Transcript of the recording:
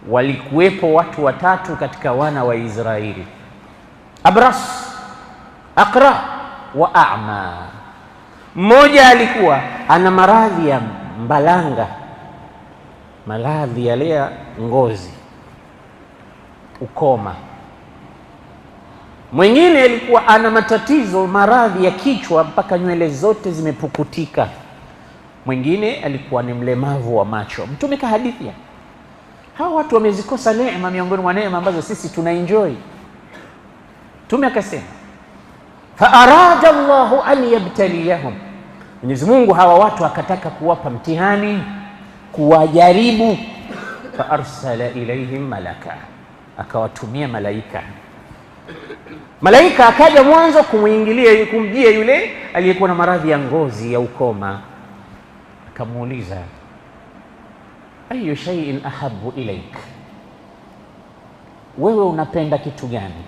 walikuwepo watu watatu katika wana wa Israeli: Abras, Aqra wa A'ma. Mmoja alikuwa ana maradhi ya mbalanga, maradhi yale ya ngozi, ukoma. Mwingine alikuwa ana matatizo, maradhi ya kichwa mpaka nywele zote zimepukutika. Mwingine alikuwa ni mlemavu wa macho. Mtume kahadithia hawa watu wamezikosa neema miongoni mwa neema ambazo sisi tunaenjoy. Mtume akasema, fa arada Allahu an yabtaliyahum, Mwenyezi Mungu hawa watu akataka kuwapa mtihani, kuwajaribu. Fa arsala ilaihim malaka, akawatumia malaika. Malaika akaja mwanzo kumjia yule aliyekuwa na maradhi ya ngozi ya ukoma, akamuuliza, ayu shay'in ahabbu ilaik, wewe unapenda kitu gani?